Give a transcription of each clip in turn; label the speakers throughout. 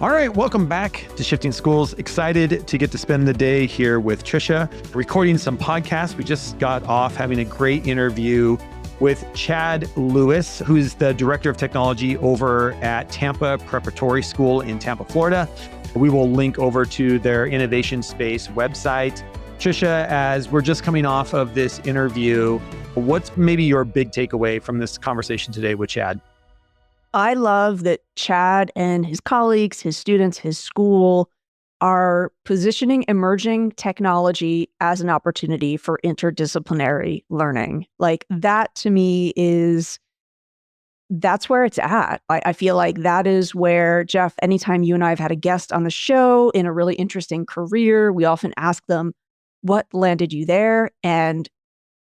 Speaker 1: All right, welcome back to Shifting Schools. Excited to get to spend the day here with Trisha, recording some podcasts. We just got off having a great interview with Chad Lewis, who's the Director of Technology over at Tampa Preparatory School in Tampa, Florida. We will link over to their Innovation Space website. Trisha, as we're just coming off of this interview, what's maybe your big takeaway from this conversation today with Chad?
Speaker 2: I love that Chad and his colleagues, his students, his school are positioning emerging technology as an opportunity for interdisciplinary learning. Like that to me that's where it's at. I feel like that is where, Jeff, anytime you and I have had a guest on the show in a really interesting career, we often ask them, what landed you there? And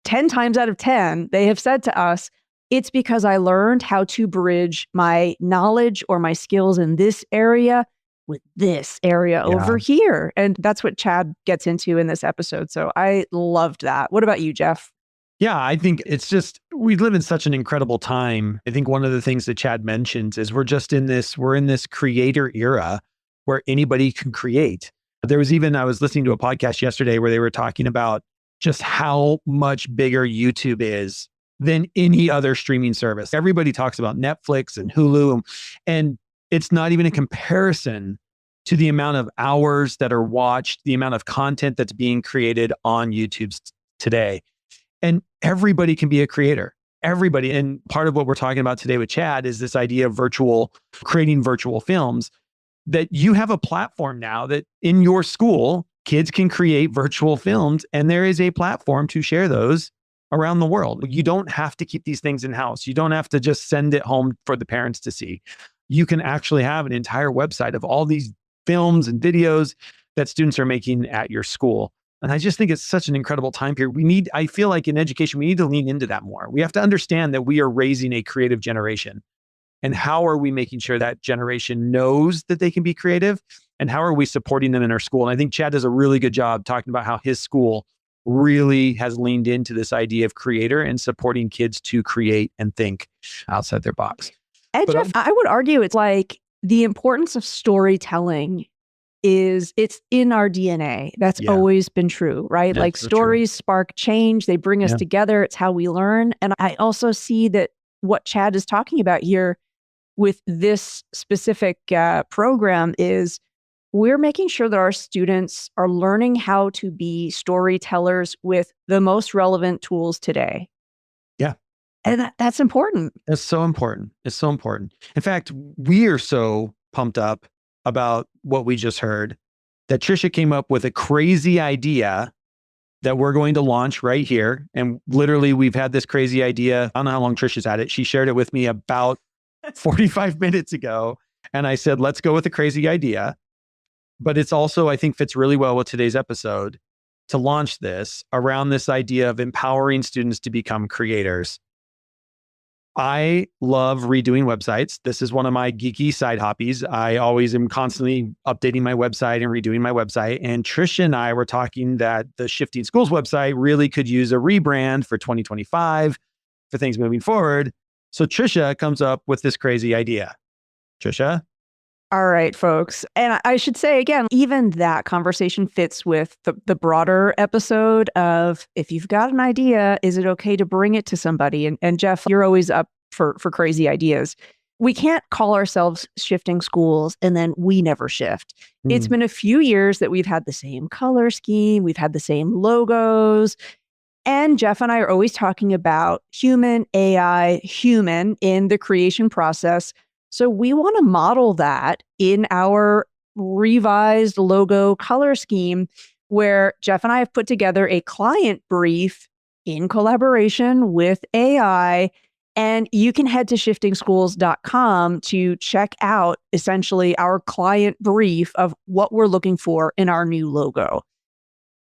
Speaker 2: 10 times out of 10, they have said to us, it's because I learned how to bridge my knowledge or my skills in this area with this area over here. And that's what Chad gets into in this episode. So I loved that. What about you, Jeff?
Speaker 1: Yeah, I think it's just, we live in such an incredible time. I think one of the things that Chad mentions is we're in this creator era where anybody can create. I was listening to a podcast yesterday where they were talking about just how much bigger YouTube is than any other streaming service. Everybody talks about Netflix and Hulu, and it's not even a comparison to the amount of hours that are watched, the amount of content that's being created on YouTube today. And everybody can be a creator. Everybody. And part of what we're talking about today with Chad is this idea of creating virtual films, that you have a platform now that in your school, kids can create virtual films, and there is a platform to share those around the world. You don't have to keep these things in-house. You don't have to just send it home for the parents to see. You can actually have an entire website of all these films and videos that students are making at your school. And I just think it's such an incredible time period. I feel like in education, we need to lean into that more. We have to understand that we are raising a creative generation. And how are we making sure that generation knows that they can be creative? And how are we supporting them in our school? And I think Chad does a really good job talking about how his school really has leaned into this idea of creator and supporting kids to create and think outside their box.
Speaker 2: And Jeff, I would argue it's like the importance of storytelling it's in our DNA. That's always been true, right? Like stories spark change. They bring us together. It's how we learn. And I also see that what Chad is talking about here with this specific program is we're making sure that our students are learning how to be storytellers with the most relevant tools today.
Speaker 1: Yeah.
Speaker 2: And that's important.
Speaker 1: It's so important. It's so important. In fact, we are so pumped up about what we just heard that Trisha came up with a crazy idea that we're going to launch right here. And literally, we've had this crazy idea. I don't know how long Trisha's had it. She shared it with me about 45 minutes ago. And I said, let's go with a crazy idea. But it's also, I think, fits really well with today's episode to launch this around this idea of empowering students to become creators. I love redoing websites. This is one of my geeky side hobbies. I always am constantly updating my website and redoing my website. And Trisha and I were talking that the Shifting Schools website really could use a rebrand for 2025 for things moving forward. So Trisha comes up with this crazy idea. Trisha?
Speaker 2: All right, folks. And I should say again, even that conversation fits with the broader episode of if you've got an idea, is it okay to bring it to somebody? And Jeff, you're always up for crazy ideas. We can't call ourselves Shifting Schools and then we never shift. It's been a few years that we've had the same color scheme. We've had the same logos. And Jeff and I are always talking about human, AI, human in the creation process. So we want to model that in our revised logo color scheme, where Jeff and I have put together a client brief in collaboration with AI. And you can head to shiftingschools.com to check out essentially our client brief of what we're looking for in our new logo.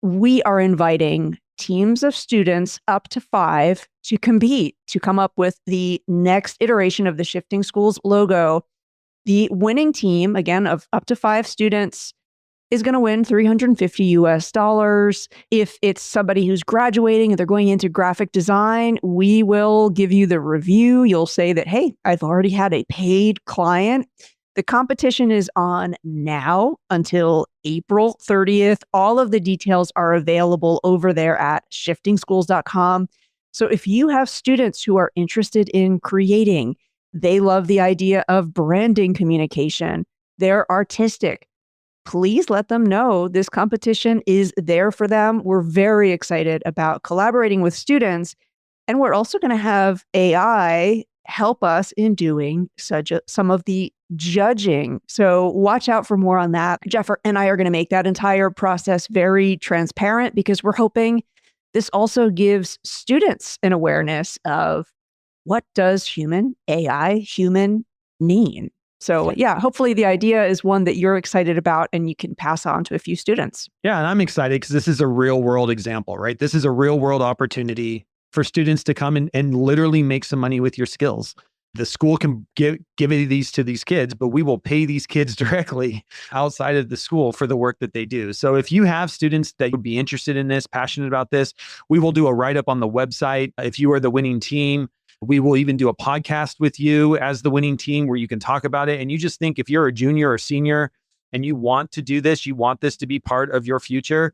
Speaker 2: We are inviting teams of students up to 5 to compete, to come up with the next iteration of the Shifting Schools logo. The winning team, again, of up to 5 students, is going to win $350. If it's somebody who's graduating and they're going into graphic design, we will give you the review. You'll say that, hey, I've already had a paid client. The competition is on now until April 30th. All of the details are available over there at shiftingschools.com. So if you have students who are interested in creating, they love the idea of branding communication, they're artistic, please let them know this competition is there for them. We're very excited about collaborating with students. And we're also going to have AI help us in doing some of the judging. So watch out for more on that. Jeff and I are going to make that entire process very transparent because we're hoping this also gives students an awareness of what does human, AI, human mean? So yeah, hopefully the idea is one that you're excited about and you can pass on to a few students.
Speaker 1: Yeah, and I'm excited because this is a real world example, right? This is a real world opportunity for students to come and literally make some money with your skills. The school can give these to these kids, but we will pay these kids directly outside of the school for the work that they do. So if you have students that would be interested in this, passionate about this, we will do a write-up on the website. If you are the winning team, we will even do a podcast with you as the winning team where you can talk about it. And you just think if you're a junior or senior and you want to do this, you want this to be part of your future,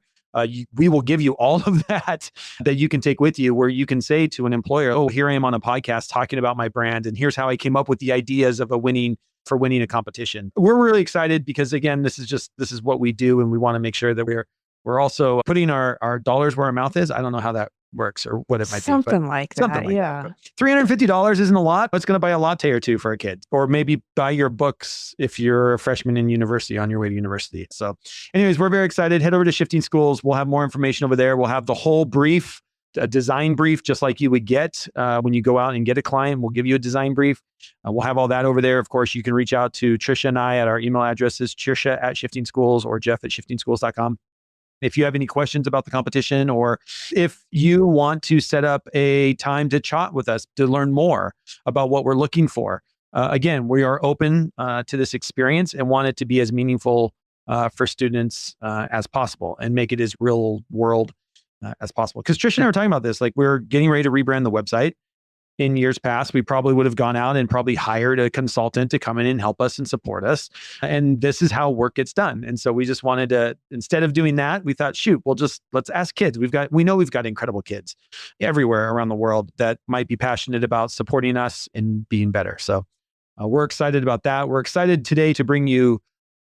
Speaker 1: we will give you all of that you can take with you, where you can say to an employer, oh, here I am on a podcast talking about my brand, and here's how I came up with the ideas of winning a competition. We're really excited because, again, this is what we do, and we want to make sure that we're also putting our dollars where our mouth is. I don't know how that works or what it might be.
Speaker 2: Something like that. Yeah.
Speaker 1: $350 isn't a lot, but it's going to buy a latte or two for a kid, or maybe buy your books if you're a freshman in university on your way to university. So anyways, we're very excited. Head over to Shifting Schools. We'll have more information over there. We'll have the whole brief, a design brief, just like you would get when you go out and get a client. We'll give you a design brief. We'll have all that over there. Of course, you can reach out to Trisha and I at our email addresses, Trisha@shiftingschools or Jeff@shiftingschools.com. If you have any questions about the competition, or if you want to set up a time to chat with us to learn more about what we're looking for, again, we are open to this experience and want it to be as meaningful for students as possible and make it as real world as possible. Because Trish and I were talking about this, like we're getting ready to rebrand the website. In years past, we probably would have gone out and probably hired a consultant to come in and help us and support us. And this is how work gets done. And so we just wanted to, instead of doing that, we thought, shoot, let's ask kids. We know we've got incredible kids everywhere around the world that might be passionate about supporting us and being better. So we're excited about that. We're excited today to bring you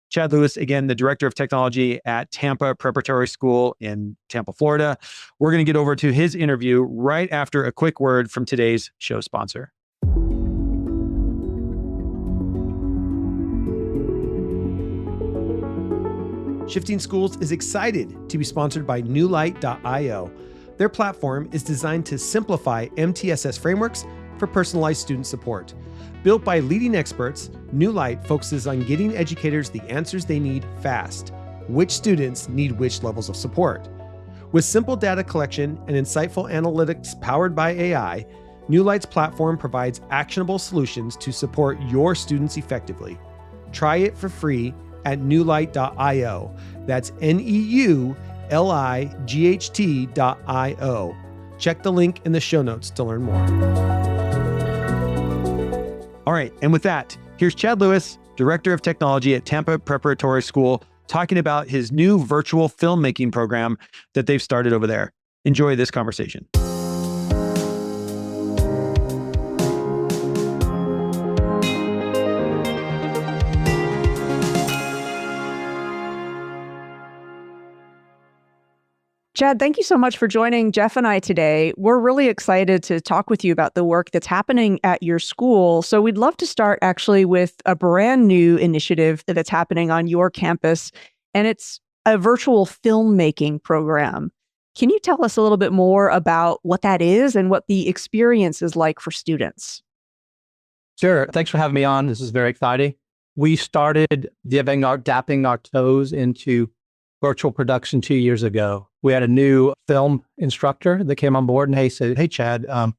Speaker 1: Chad Lewis, again, the Director of Technology at Tampa Preparatory School in Tampa, Florida. We're going to get over to his interview right after a quick word from today's show sponsor.
Speaker 3: Shifting Schools is excited to be sponsored by newlight.io. Their platform is designed to simplify MTSS frameworks for personalized student support. Built by leading experts, New Light focuses on getting educators the answers they need fast. Which students need which levels of support? With simple data collection and insightful analytics powered by AI, New Light's platform provides actionable solutions to support your students effectively. Try it for free at newlight.io. That's NEULIGHT.io. Check the link in the show notes to learn more.
Speaker 1: All right. And with that, here's Chad Lewis, Director of Technology at Tampa Preparatory School, talking about his new virtual filmmaking program that they've started over there. Enjoy this conversation.
Speaker 2: Chad, thank you so much for joining Jeff and I today. We're really excited to talk with you about the work that's happening at your school. So we'd love to start actually with a brand new initiative that's happening on your campus, and it's a virtual filmmaking program. Can you tell us a little bit more about what that is and what the experience is like for students?
Speaker 4: Sure. Thanks for having me on. This is very exciting. We started dapping our toes into virtual production 2 years ago. We had a new film instructor that came on board and said, hey, Chad, what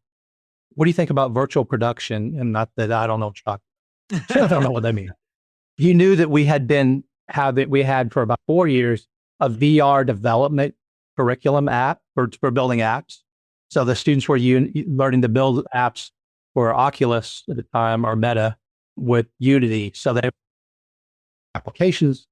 Speaker 4: do you think about virtual production? And not that I don't know, Chuck. I don't know what that means. He knew that we had been we had for about 4 years a VR development curriculum app for building apps. So the students were learning to build apps for Oculus at the time, or Meta, with Unity. So they have applications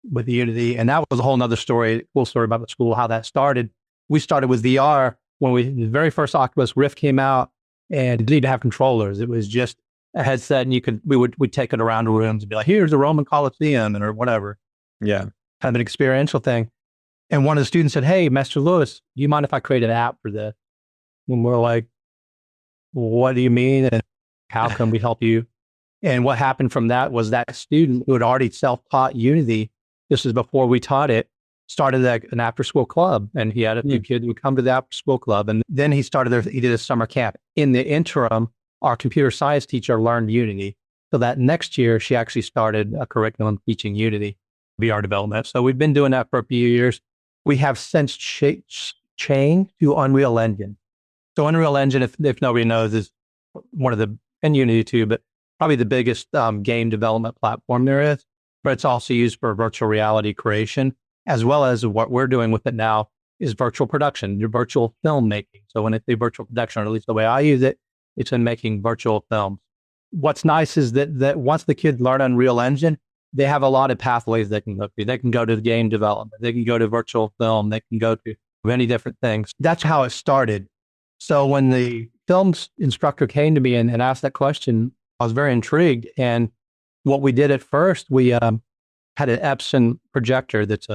Speaker 4: with Unity. And that was a whole nother story, cool story about the school, how that started. We started with VR when the very first Oculus Rift came out, and didn't need to have controllers. It was just a headset, and we'd take it around the rooms and be like, here's the Roman Colosseum, or whatever.
Speaker 1: Yeah.
Speaker 4: Kind of an experiential thing. And one of the students said, hey, Master Lewis, do you mind if I create an app for this? And we're like, what do you mean? And how can we help you? And what happened from that was that student who had already self-taught Unity, this is before we taught it, started an after-school club. And he had a few kids who would come to the after-school club. And then he did a summer camp. In the interim, our computer science teacher learned Unity. So that next year, she actually started a curriculum teaching Unity, VR development. So we've been doing that for a few years. We have since changed to Unreal Engine. So Unreal Engine, if nobody knows, is one of and Unity too, but probably the biggest game development platform there is. But it's also used for virtual reality creation, as well as what we're doing with it now is virtual production, your virtual filmmaking. So when it's a virtual production, or at least the way I use it, it's in making virtual films. What's nice is that once the kids learn Unreal Engine, they have a lot of pathways they can go to. They can go to the game development. They can go to virtual film. They can go to many different things. That's how it started. So when the films instructor came to me and asked that question, I was very intrigued. And what we did at first, we had an Epson projector that's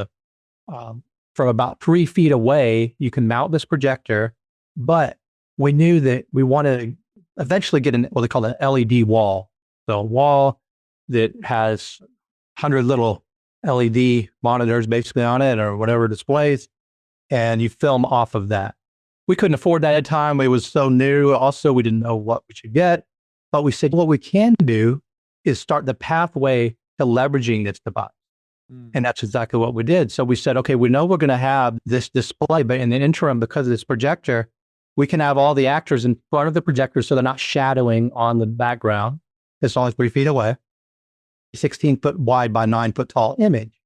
Speaker 4: from about 3 feet away. You can mount this projector, but we knew that we wanted to eventually get what they call an LED wall. So a wall that has 100 little LED monitors basically on it, or whatever displays, and you film off of that. We couldn't afford that at the time. It was so new. Also, we didn't know what we should get. But we said, what we can do is start the pathway to leveraging this device. And that's exactly what we did. So we said, okay, we know we're going to have this display, but in the interim, because of this projector, we can have all the actors in front of the projector so they're not shadowing on the background. It's only 3 feet away, 16 foot wide by 9 foot tall image.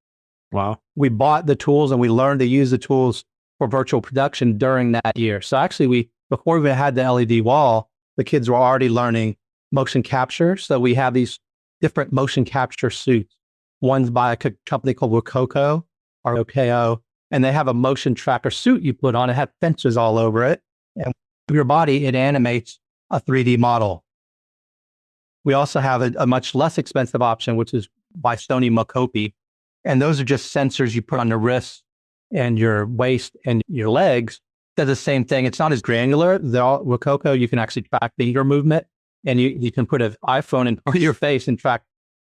Speaker 1: Wow.
Speaker 4: We bought the tools and we learned to use the tools for virtual production during that year. So actually, before we had the LED wall, the kids were already learning motion capture. So we have these different motion capture suits. One's by a company called Rococo, ROKO, and they have a motion tracker suit you put on. It has fences all over it. And with your body, it animates a 3D model. We also have a much less expensive option, which is by Sony Mocopi. And those are just sensors you put on the wrists and your waist and your legs. They're the same thing. It's not as granular. Rococo, you can actually track finger movement, and you can put an iPhone in front of your face and track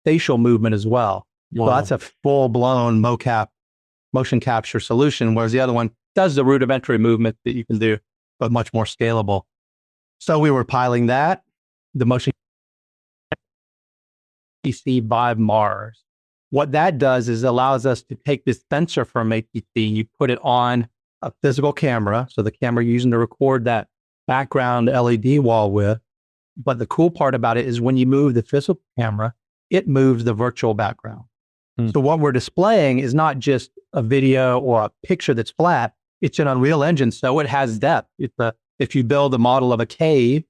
Speaker 4: facial movement as well.
Speaker 1: Wow.
Speaker 4: So that's a full-blown motion capture solution, whereas the other one does the rudimentary movement that you can do, but much more scalable. So we were piloting that, the motion ATC by Mars. What that does is allows us to take this sensor from ATC, you put it on a physical camera, so the camera you're using to record that background LED wall with. But the cool part about it is when you move the physical camera, it moves the virtual background. So what we're displaying is not just a video or a picture that's flat. It's an Unreal Engine, so it has depth. If you build a model of a cave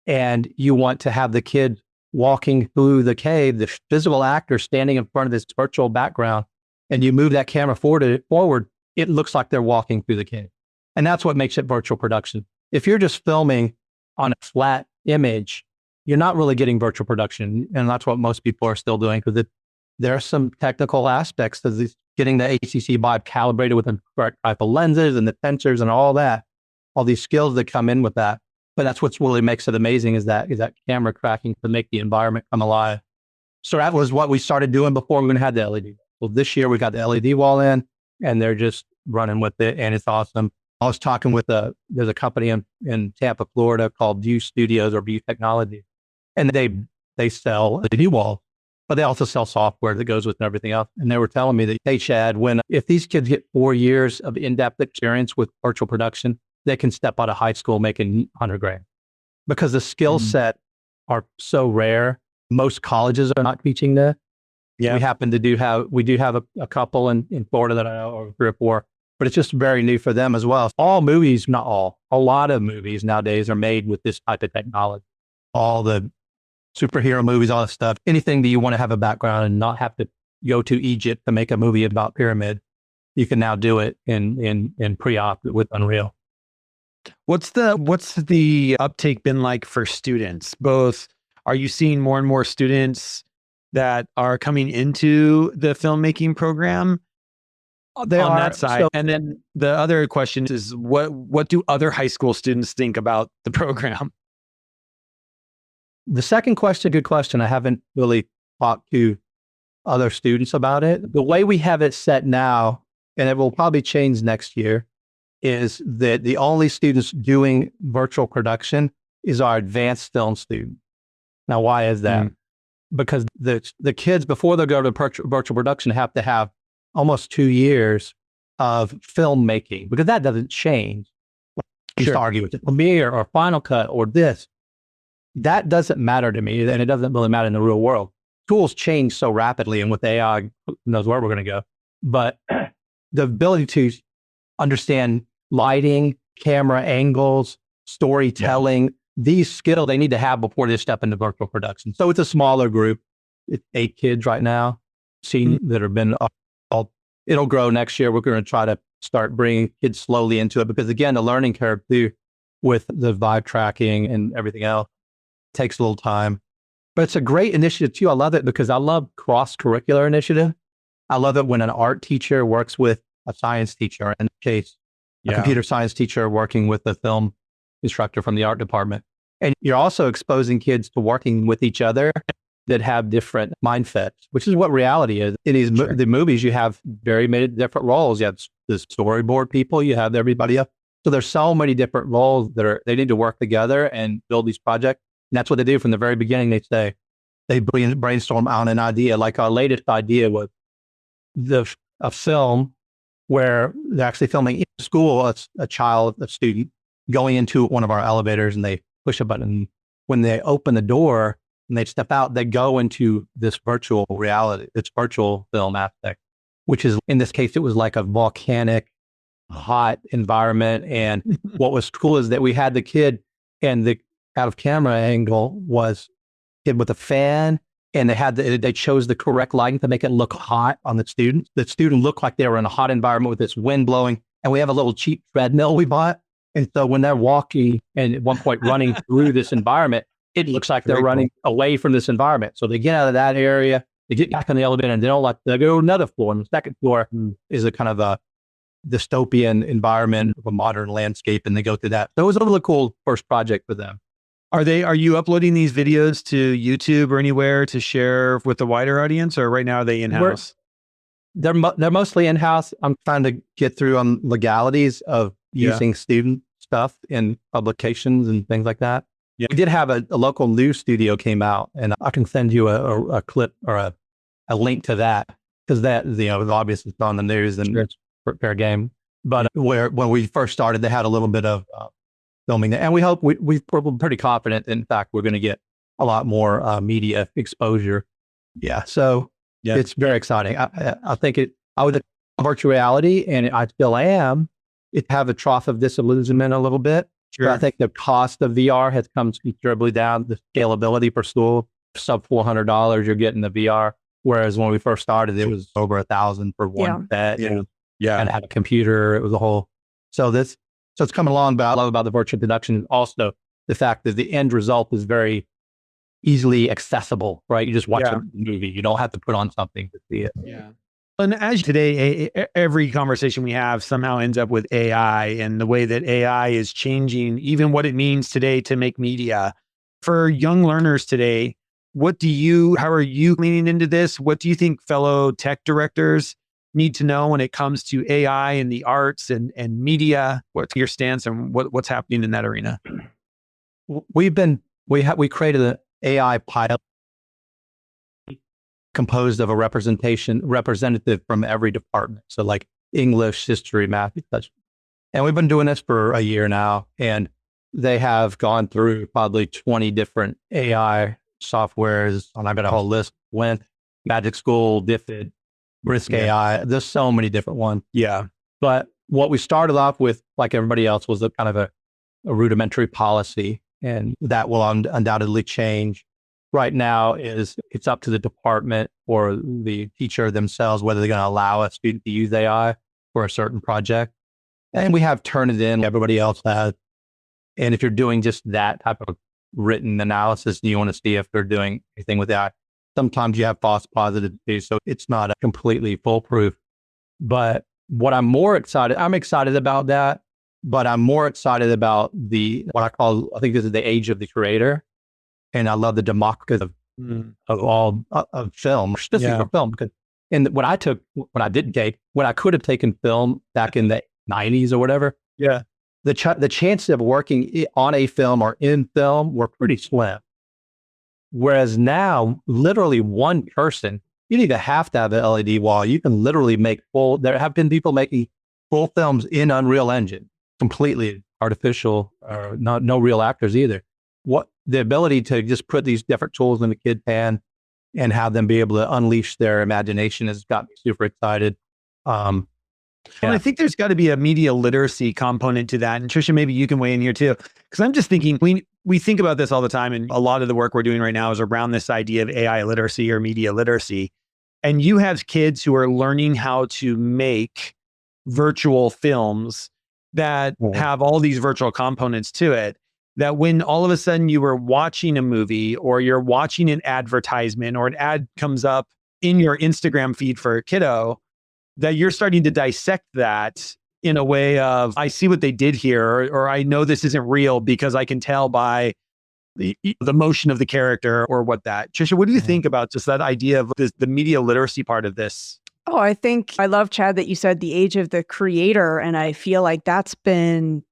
Speaker 4: and you want to have the kid walking through the cave, the physical actor standing in front of this virtual background, and you move that camera forward, it looks like they're walking through the cave. And that's what makes it virtual production. If you're just filming on a flat image, you're not really getting virtual production. And that's what most people are still doing, because there are some technical aspects to this, getting the ACC vibe calibrated with the correct type of lenses and the sensors and all that, all these skills that come in with that. But that's what really makes it amazing is that camera tracking to make the environment come alive. So that was what we started doing before we even had the LED. Well, this year we got the LED wall in, and they're just running with it, and it's awesome. I was talking with there's a company in Tampa, Florida called View Studios or View Technology, and they sell LED walls, but they also sell software that goes with everything else. And they were telling me that, hey, Chad, if these kids get 4 years of in-depth experience with virtual production, they can step out of high school making $100,000 because the skill set are so rare. Most colleges are not teaching this.
Speaker 1: Yeah.
Speaker 4: We do have a couple in Florida that I know, or 3 or 4, but it's just very new for them as well. All movies, not all, a lot of movies nowadays are made with this type of technology. All the superhero movies, all that stuff, anything that you want to have a background and not have to go to Egypt to make a movie about pyramid, you can now do it in pre-op with Unreal.
Speaker 1: What's the uptake been like for students? Both, are you seeing more and more students that are coming into the filmmaking program on that side?
Speaker 4: So,
Speaker 1: and then the other question is, what do other high school students think about the program?
Speaker 4: the second question, good question. I haven't really talked to other students about it. The way we have it set now, and it will probably change next year, is that the only students doing virtual production is our advanced film student. Now, why is that? Because the kids, before they go to virtual production, have to have almost 2 years of filmmaking, because that doesn't change. You used to argue with the Premiere or Final Cut or this. That doesn't matter to me, and it doesn't really matter in the real world. Tools change so rapidly, and with AI, who knows where we're going to go. But the ability to understand lighting, camera angles, storytelling, these skills they need to have before they step into virtual production. So it's a smaller group. It's 8 kids right now, that have been it'll grow next year. We're going to try to start bringing kids slowly into it, because again, the learning curve too, with the vibe tracking and everything else, takes a little time. But it's a great initiative too. I love it because I love cross-curricular initiative. I love it when an art teacher works with a science teacher, in this case, a computer science teacher working with a film instructor from the art department. And you're also exposing kids to working with each other that have different mindsets, which is what reality is. In these the movies, you have very many different roles. You have the storyboard people, you have everybody else. So there's so many different roles that they need to work together and build these projects. And that's what they do from the very beginning. They brainstorm on an idea. Like our latest idea was a film where they're actually filming in school, a student going into one of our elevators, and they push a button. When they open the door and they step out, they go into this virtual reality, this virtual film aspect, which is, in this case, it was like a volcanic, hot environment. And what was cool is that we had the kid, and the out of camera angle was kid with a fan, and they chose the correct lighting to make it look hot on the student. The student looked like they were in a hot environment with this wind blowing. And we have a little cheap treadmill we bought. And so when they're walking and at one point running through this environment, it looks like they're running away from this environment. So they get out of that area, they get back on the elevator, and they go to another floor. And the second floor is a kind of a dystopian environment of a modern landscape, and they go through that. So it was a really cool first project for them.
Speaker 1: Are you uploading these videos to YouTube or anywhere to share with the wider audience, or right now are they in-house?
Speaker 4: They're mostly in-house. I'm trying to get through on legalities of using student stuff in publications and things like that. Yeah. We did have a local news studio came out, and I can send you a clip or a link to that, because that, obviously it's on the news and it's fair game. But when we first started, they had a little bit of filming there. And we hope, we're pretty confident, in fact, we're going to get a lot more media exposure. Yeah. So it's very exciting. I think I was a virtual reality, and I still am. It have a trough of disillusionment a little bit. Sure. But I think the cost of VR has come considerably down. The scalability per school, sub $400, you're getting the VR. Whereas when we first started, it was over $1,000 for one set. And it had a computer. It was a whole. So it's coming along. But I love about the virtual production is also the fact that the end result is very easily accessible, right? You just watch a movie. You don't have to put on something to see it.
Speaker 1: Yeah. And as today, every conversation we have somehow ends up with AI, and the way that AI is changing even what it means today to make media. For young learners today, how are you leaning into this? What do you think fellow tech directors need to know when it comes to AI and the arts and media? What's your stance and what's happening in that arena?
Speaker 4: We created an AI pilot composed of a representative from every department. So like English, history, math, such. And we've been doing this for a year now, and they have gone through probably 20 different AI softwares, and I've got a whole list. Magic School, DFID, Risk AI. There's so many different ones.
Speaker 1: Yeah.
Speaker 4: But what we started off with, like everybody else, was a kind of a rudimentary policy, and that will undoubtedly change. Right now it's up to the department or the teacher themselves whether they're going to allow a student to use AI for a certain project. And we have Turnitin, everybody else has. And if you're doing just that type of written analysis and you want to see if they're doing anything with AI, sometimes you have false positives too. So it's not completely foolproof. But what I'm excited about that, but I'm more excited about I think this is the age of the creator. And I love the democracy of all of film, specifically for film. Because when I could have taken film back in the 90s or whatever, the chances of working on a film or in film were pretty slim. Whereas now, literally one person, you don't even have to have an LED wall. You can literally there have been people making full films in Unreal Engine, completely artificial, or no real actors either. The ability to just put these different tools in the kid's hand and have them be able to unleash their imagination has got me super excited.
Speaker 1: Well, I think there's got to be a media literacy component to that. And Trisha, maybe you can weigh in here too. Because I'm just thinking, we think about this all the time. And a lot of the work we're doing right now is around this idea of AI literacy or media literacy. And you have kids who are learning how to make virtual films that have all these virtual components to it. That when all of a sudden you were watching a movie or you're watching an advertisement or an ad comes up in your Instagram feed for a kiddo, that you're starting to dissect that in a way of, I see what they did here, or I know this isn't real because I can tell by the motion of the character or what that. Trisha, what do you think about just that idea of the media literacy part of this?
Speaker 2: Oh, I love, Chad, that you said the age of the creator. And I feel like that's been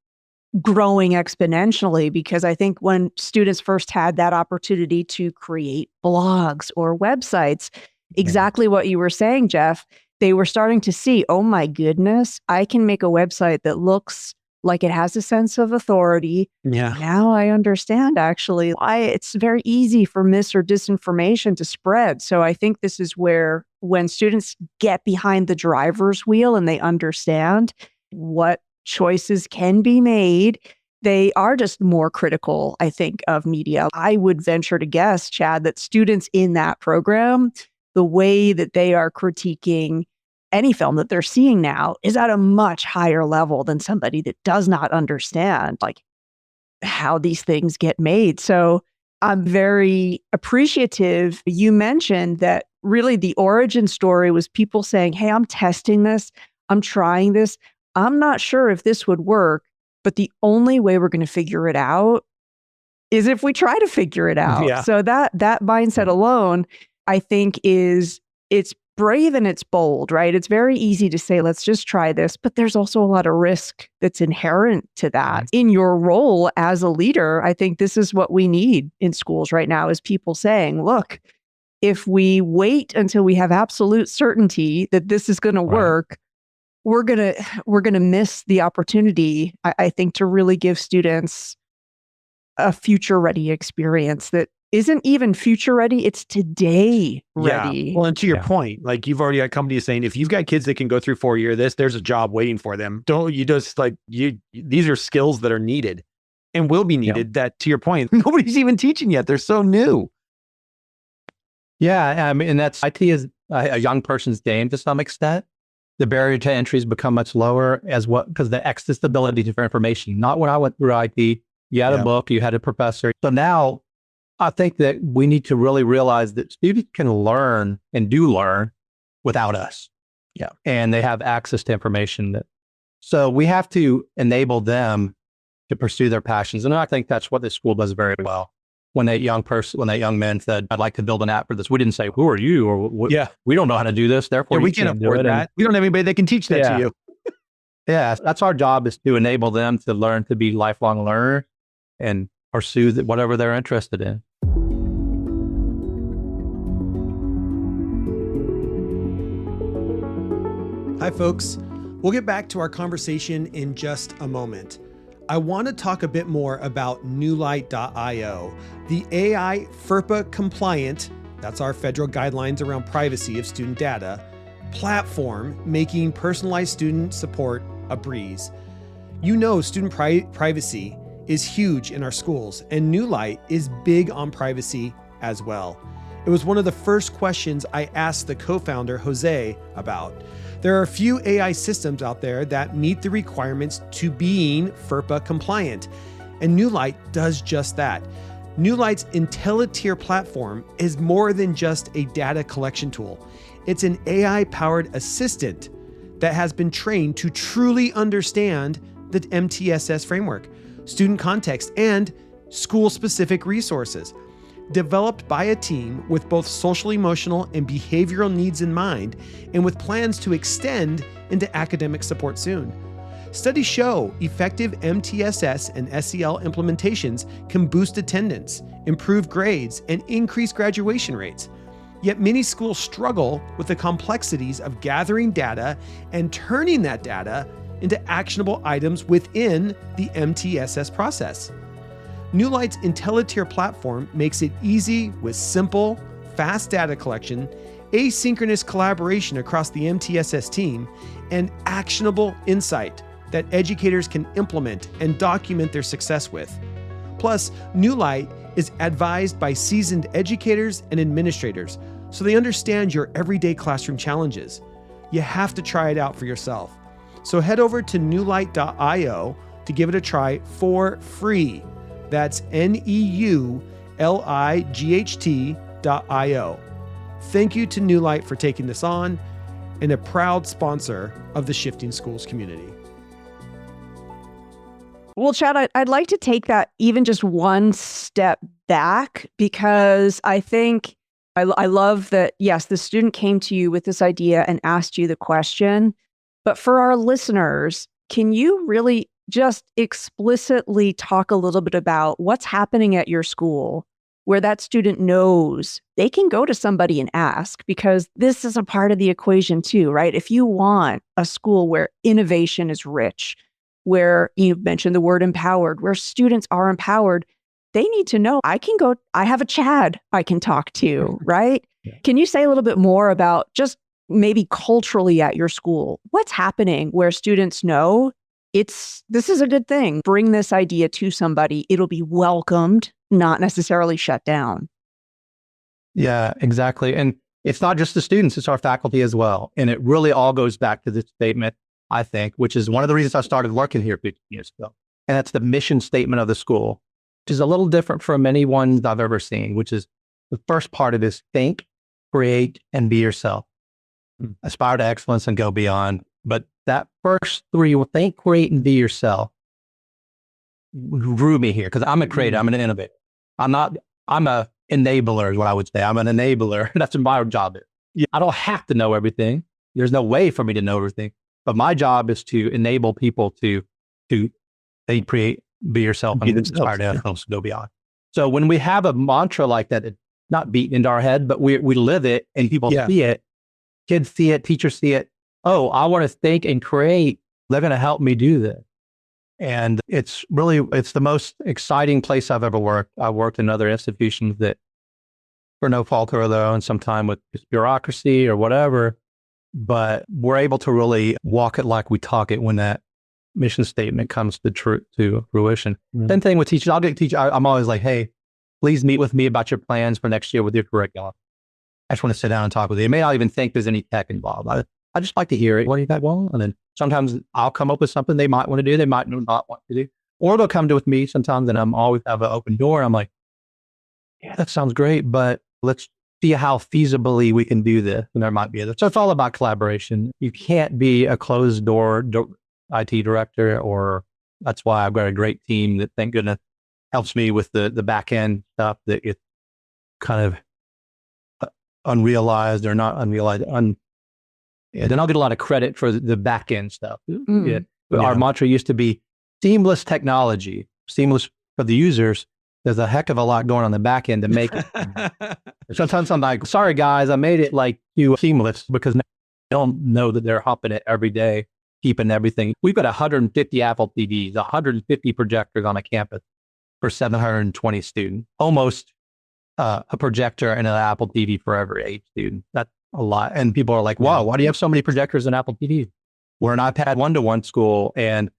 Speaker 2: growing exponentially, because I think when students first had that opportunity to create blogs or websites, exactly what you were saying, Jeff, they were starting to see, oh my goodness, I can make a website that looks like it has a sense of authority.
Speaker 1: Yeah.
Speaker 2: Now I understand actually why it's very easy for mis or disinformation to spread. So I think this is where when students get behind the driver's wheel and they understand what choices can be made, they are just more critical, I think, of media. I would venture to guess, Chad, that students in that program, the way that they are critiquing any film that they're seeing now is at a much higher level than somebody that does not understand like how these things get made. So I'm very appreciative. You mentioned that really the origin story was people saying, hey, I'm testing this, I'm trying this. I'm not sure if this would work, but the only way we're going to figure it out is if we try to figure it out.
Speaker 1: Yeah.
Speaker 2: So that mindset alone, I think it's brave and it's bold, right? It's very easy to say, let's just try this, but there's also a lot of risk that's inherent to that. In your role as a leader, I think this is what we need in schools right now is people saying, look, if we wait until we have absolute certainty that this is going to work, we're gonna miss the opportunity, I think, to really give students a future ready experience that isn't even future ready, it's today ready.
Speaker 1: Yeah. Well, and to your point, like you've already got companies saying, if you've got kids that can go through 4 years this, there's a job waiting for them. These are skills that are needed and will be needed that, to your point, nobody's even teaching yet. They're so new.
Speaker 4: Yeah, I mean, and IT is a young person's game to some extent. The barrier to entry has become much lower because the accessibility to information. Not when I went through IT, you had a book, you had a professor. So now I think that we need to really realize that students can learn and do learn without us.
Speaker 1: Yeah.
Speaker 4: And they have access to information. So we have to enable them to pursue their passions. And I think that's what this school does very well. When that young man said, I'd like to build an app for this, we didn't say, who are you? Or we don't know how to do this. Therefore,
Speaker 1: we can't afford that. We don't have anybody that can teach that to you.
Speaker 4: Yeah, that's our job, is to enable them to learn to be lifelong learners and pursue whatever they're interested in.
Speaker 3: Hi, folks. We'll get back to our conversation in just a moment. I want to talk a bit more about newlight.io, the AI FERPA compliant that's our federal guidelines around privacy of student data, platform, making personalized student support a breeze. You know, student privacy is huge in our schools, and New Light is big on privacy as well. It was one of the first questions I asked the co-founder, Jose, about. There are a few AI systems out there that meet the requirements to being FERPA compliant, and New Light does just that. New Light's IntelliTier platform is more than just a data collection tool. It's an AI-powered assistant that has been trained to truly understand the MTSS framework, student context, and school-specific resources. Developed by a team with both social, emotional, and behavioral needs in mind, and with plans to extend into academic support soon. Studies show effective MTSS and SEL implementations can boost attendance, improve grades, and increase graduation rates. Yet many schools struggle with the complexities of gathering data and turning that data into actionable items within the MTSS process. New Light's IntelliTier platform makes it easy with simple, fast data collection, asynchronous collaboration across the MTSS team, and actionable insight that educators can implement and document their success with. Plus, New Light is advised by seasoned educators and administrators, so they understand your everyday classroom challenges. You have to try it out for yourself. So head over to newlight.io to give it a try for free. That's NEULIGHT.io. Thank you to New Light for taking this on, and a proud sponsor of the Shifting Schools community.
Speaker 2: Well, Chad, I'd like to take that even just one step back, because I think I love that, yes, the student came to you with this idea and asked you the question. But for our listeners, can you really just explicitly talk a little bit about what's happening at your school where that student knows they can go to somebody and ask? Because this is a part of the equation too, right? If you want a school where innovation is rich, where you mentioned the word empowered, where students are empowered, they need to know I have a Chad I can talk to, right?
Speaker 1: Yeah.
Speaker 2: Can you say a little bit more about just maybe culturally at your school, what's happening where students know this is a good thing? Bring this idea to somebody. It'll be welcomed, not necessarily shut down.
Speaker 4: Yeah, exactly. And it's not just the students, it's our faculty as well. And it really all goes back to this statement, I think, which is one of the reasons I started working here 15 years ago. And that's the mission statement of the school, which is a little different from any ones I've ever seen, which is the first part of this: think, create, and be yourself. Aspire to excellence and go beyond. But that first three, think, create, and be yourself, drew me here because I'm a creator. I'm an innovator. I'm a enabler is what I would say. I'm an enabler. That's what my job is.
Speaker 1: Yeah.
Speaker 4: I don't have to know everything. There's no way for me to know everything. But my job is to enable people to think, create, be yourself, and inspire to excellence, go beyond. So when we have a mantra like that, it's not beaten into our head, but we live it and people see it. Kids see it, teachers see it. Oh, I want to think and create. They're going to help me do this. And it's the most exciting place I've ever worked. I worked in other institutions that, for no fault of their own, sometime with bureaucracy or whatever, but we're able to really walk it like we talk it when that mission statement comes to fruition. Same thing with teachers. I'm always like, hey, please meet with me about your plans for next year with your curriculum. I just want to sit down and talk with you. I may not even think there's any tech involved. I just like to hear it. What do you think? Well, and then sometimes I'll come up with something they might want to do. They might not want to do. Or they'll come to with me sometimes, and I'm always have an open door. I'm like, yeah, that sounds great, but let's see how feasibly we can do this. And there might be others. So it's all about collaboration. You can't be a closed door IT director, or that's why I've got a great team that, thank goodness, helps me with the back end stuff that it's kind of unrealized or not unrealized. Then I'll get a lot of credit for the back end stuff. Our mantra used to be seamless technology, seamless for the users. There's a heck of a lot going on the back end to make it. Sometimes I'm like, sorry guys, I made it like seamless, because they don't know that they're hopping it every day, keeping everything. We've got 150 Apple TVs, 150 projectors on a campus for 720 students. Almost a projector and an Apple TV for every 8 students. That's a lot. And people are like, wow, why do you have so many projectors and Apple TVs? We're an iPad one-to-one school, and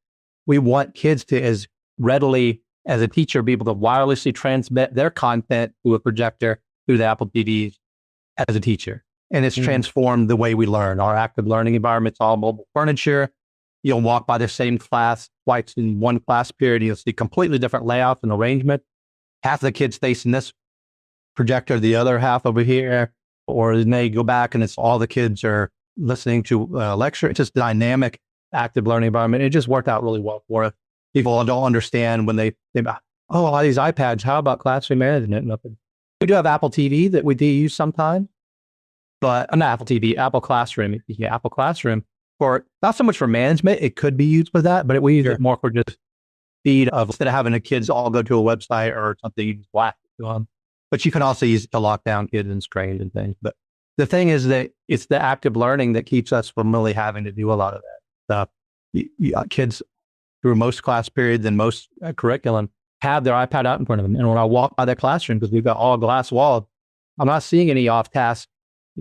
Speaker 4: we want kids to as readily as a teacher be able to wirelessly transmit their content to a projector through the Apple TVs as a teacher. And it's transformed the way we learn. Our active learning environment's all mobile furniture. You'll walk by the same class twice in one class period. You'll see completely different layouts and arrangement. Half the kids facing this projector, the other half over here, or then they go back and it's all the kids are listening to a lecture. It's just dynamic, active learning environment. It just worked out really well for us. People don't understand when they think, oh, a lot of these iPads, how about classroom management? Nothing. We do have Apple TV that we do use sometimes, but not Apple TV, Apple Classroom. Yeah, Apple Classroom for not so much for management. It could be used for that, but we use it more for just feed of instead of having the kids all go to a website or something, you just blast it to them. But you can also use it to lock down kids and screens and things. But the thing is that it's the active learning that keeps us from really having to do a lot of that stuff. Kids through most class periods and most curriculum have their iPad out in front of them. And when I walk by their classroom, because we've got all glass walls, I'm not seeing any off-task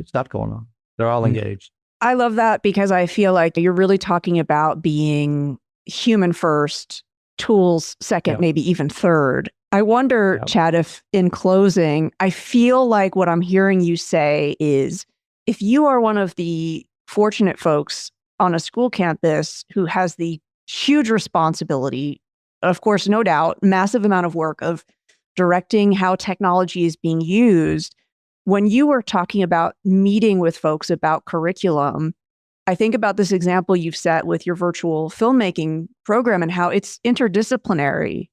Speaker 4: stuff going on. They're all engaged.
Speaker 2: I love that because I feel like you're really talking about being human first, tools second, maybe even third. I wonder, Chad, if in closing, I feel like what I'm hearing you say is if you are one of the fortunate folks on a school campus who has the huge responsibility, of course, no doubt, massive amount of work of directing how technology is being used. When you were talking about meeting with folks about curriculum, I think about this example you've set with your virtual filmmaking program and how it's interdisciplinary.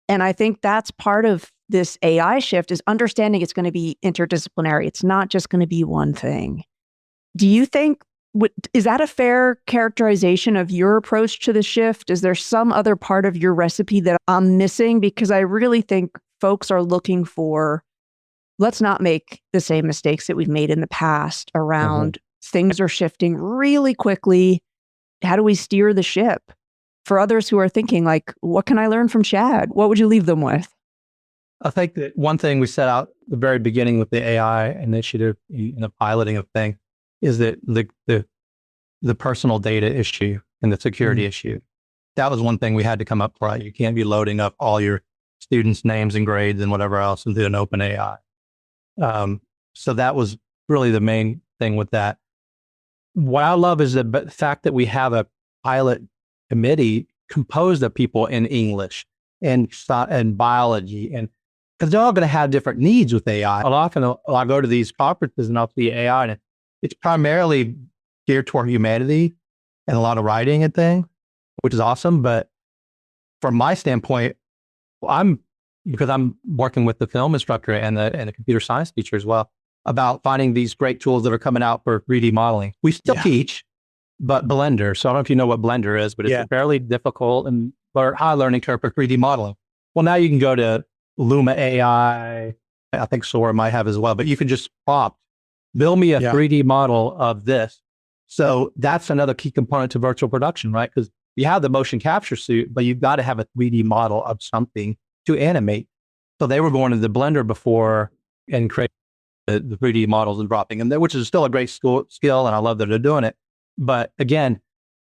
Speaker 2: And I think that's part of this AI shift is understanding it's going to be interdisciplinary. It's not just going to be one thing. Do you think, is that a fair characterization of your approach to the shift? Is there some other part of your recipe that I'm missing? Because I really think folks are looking for, let's not make the same mistakes that we've made in the past around things are shifting really quickly. How do we steer the ship? For others who are thinking like, what can I learn from Chad? What would you leave them with?
Speaker 4: I think that one thing we set out at the very beginning with the AI initiative and the piloting of things is that the personal data issue and the security issue. That was one thing we had to come up for. You can't be loading up all your students' names and grades and whatever else into an open AI. So that was really the main thing with that. What I love is the fact that we have a pilot committee composed of people in English and biology, and because they're all going to have different needs with AI. Often I go to these conferences and I'll see AI, and it's primarily geared toward humanity and a lot of writing and things, which is awesome. But from my standpoint, because I'm working with the film instructor and the computer science teacher as well, about finding these great tools that are coming out for 3D modeling. We still teach, but Blender. So I don't know if you know what Blender is, but it's fairly difficult and high learning curve for 3D modeling. Well, now you can go to Luma AI. I think Sora might have as well, but you can just prompt, build me a 3D model of this. So that's another key component to virtual production, right? Because you have the motion capture suit, but you've got to have a 3D model of something to animate. So they were going to the Blender before and create the 3D models and dropping them there, which is still a great skill, and I love that they're doing it. But again,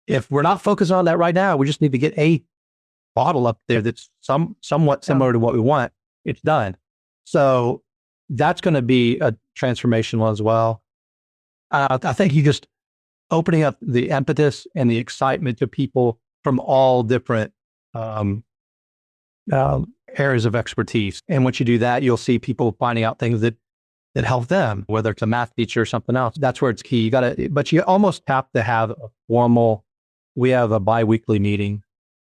Speaker 4: if we're not focused on that right now, we just need to get a model up there that's somewhat similar to what we want. It's done. So that's going to be a transformational as well. I think you just opening up the impetus and the excitement to people from all different areas of expertise. And once you do that, you'll see people finding out things that help them, whether it's a math teacher or something else. That's where it's key. But you almost have to have a formal, we have a bi-weekly meeting.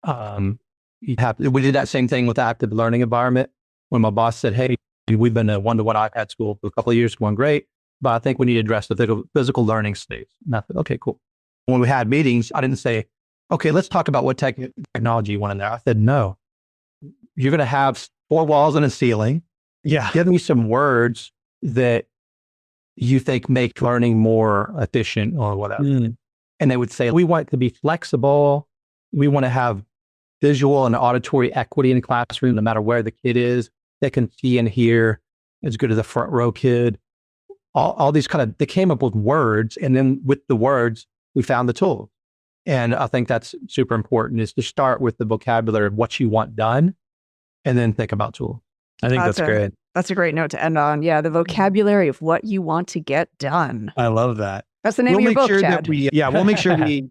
Speaker 4: We did that same thing with the active learning environment when my boss said, hey, we've been a one-to-one iPad school for a couple of years, going great, but I think we need to address the physical learning space. And I thought, okay, cool. When we had meetings, I didn't say, okay, let's talk about what technology you want in there. I said, no, you're going to have 4 walls and a ceiling.
Speaker 1: Yeah.
Speaker 4: Give me some words that you think make learning more efficient or whatever. And they would say, we want it to be flexible. We want to have visual and auditory equity in the classroom, no matter where the kid is, they can see and hear as good as a front row kid. All these they came up with words, and then with the words, we found the tools. And I think that's super important, is to start with the vocabulary of what you want done, and then think about tools.
Speaker 1: I think that's great.
Speaker 2: That's a great note to end on. Yeah, the vocabulary of what you want to get done.
Speaker 1: I love that.
Speaker 2: That's the name of your book, Chad.
Speaker 1: We'll make sure we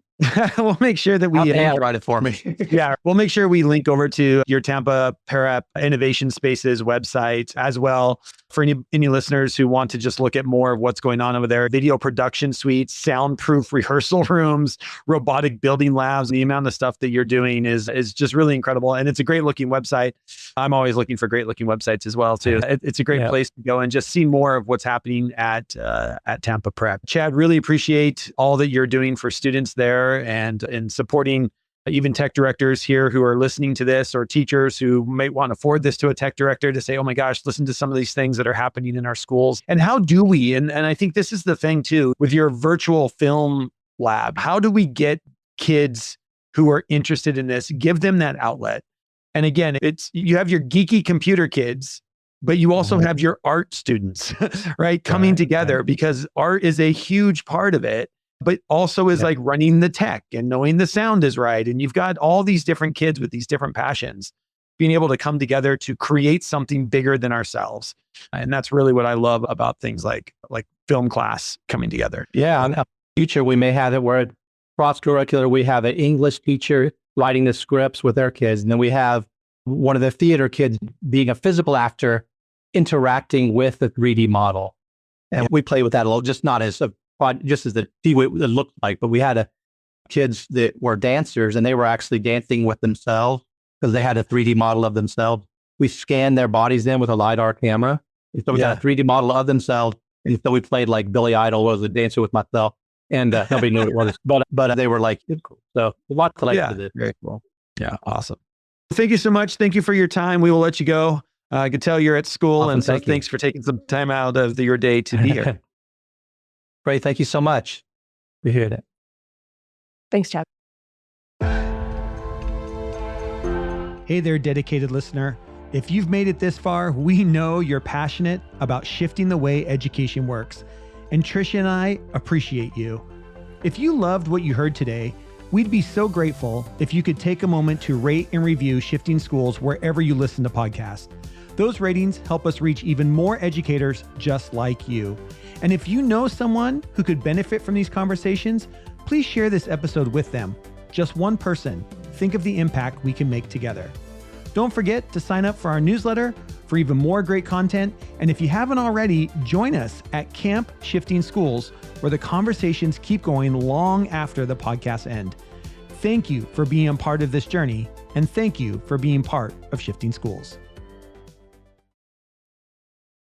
Speaker 1: we'll make sure that we
Speaker 4: write it for me.
Speaker 1: We'll make sure we link over to your Tampa Prep Innovation Spaces website as well for any listeners who want to just look at more of what's going on over there. Video production suites, soundproof rehearsal rooms, robotic building labs. The amount of stuff that you're doing is just really incredible. And it's a great looking website. I'm always looking for great looking websites as well too. It's a great place to go and just see more of what's happening at Tampa Prep. Chad, really appreciate all that you're doing for students there and supporting even tech directors here who are listening to this, or teachers who might want to forward this to a tech director to say, oh my gosh, listen to some of these things that are happening in our schools. And how do we, and I think this is the thing too, with your virtual film lab, how do we get kids who are interested in this, give them that outlet? And again, you have your geeky computer kids, but you also have your art students, right? Coming together because art is a huge part of it, but also is like running the tech and knowing the sound is right. And you've got all these different kids with these different passions, being able to come together to create something bigger than ourselves. And that's really what I love about things like film class coming together.
Speaker 4: Yeah. In the future, we may have it where cross-curricular, we have an English teacher writing the scripts with their kids. And then we have one of the theater kids being a physical actor interacting with the 3D model. And we play with that a little, just not as just as the what it looked like, but we had kids that were dancers and they were actually dancing with themselves because they had a 3D model of themselves. We scanned their bodies in with a LiDAR camera. And so we got a 3D model of themselves. And so we played like Billy Idol was a dancer with myself. And nobody knew what it was, but they were like, it's cool. So a lot to like to this.
Speaker 1: Very cool. Yeah, awesome. Thank you so much. Thank you for your time. We will let you go. I can tell you're at school, awesome, and so thanks for taking some time out of your day to be here.
Speaker 4: Great. Thank you so much. We heard it.
Speaker 2: Thanks, Chad.
Speaker 3: Hey there, dedicated listener. If you've made it this far, we know you're passionate about shifting the way education works. And Tricia and I appreciate you. If you loved what you heard today, we'd be so grateful if you could take a moment to rate and review Shifting Schools wherever you listen to podcasts. Those ratings help us reach even more educators just like you. And if you know someone who could benefit from these conversations, please share this episode with them. Just one person. Think of the impact we can make together. Don't forget to sign up for our newsletter for even more great content. And if you haven't already, join us at Camp Shifting Schools, where the conversations keep going long after the podcasts end. Thank you for being a part of this journey, and thank you for being part of Shifting Schools.